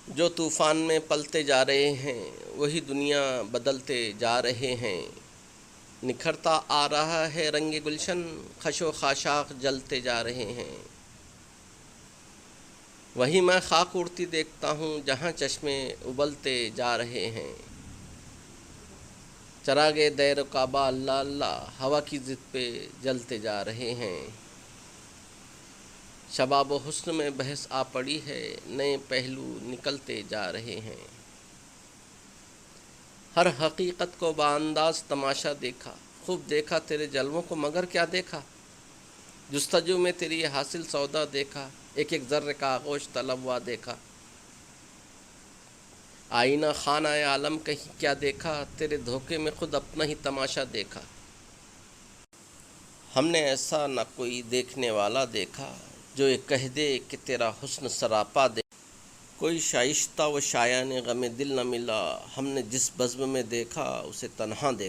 جو طوفان میں پلتے جا رہے ہیں وہی دنیا بدلتے جا رہے ہیں، نکھرتا آ رہا ہے رنگ گلشن، خش و خاشاک جلتے جا رہے ہیں۔ وہی میں خاک اڑتی دیکھتا ہوں جہاں چشمے ابلتے جا رہے ہیں۔ چراغے دیر و کعبہ اللہ اللہ ہوا کی ضد پہ جلتے جا رہے ہیں۔ شباب و حسن میں بحث آ پڑی ہے، نئے پہلو نکلتے جا رہے ہیں۔ ہر حقیقت کو بانداز تماشا دیکھا، خوب دیکھا تیرے جلووں کو مگر کیا دیکھا، جستجو میں تیری یہ حاصل سودا دیکھا، ایک ایک ذرے کا آغوش طلب ہوا دیکھا۔ آئینہ خانہ عالم کہیں کیا دیکھا، تیرے دھوکے میں خود اپنا ہی تماشا دیکھا۔ ہم نے ایسا نہ کوئی دیکھنے والا دیکھا جو یہ کہہ دے کہ تیرا حسن سراپا دے۔ کوئی شائستہ و شایان غم دل نہ ملا، ہم نے جس بزم میں دیکھا اسے تنہا دیکھا۔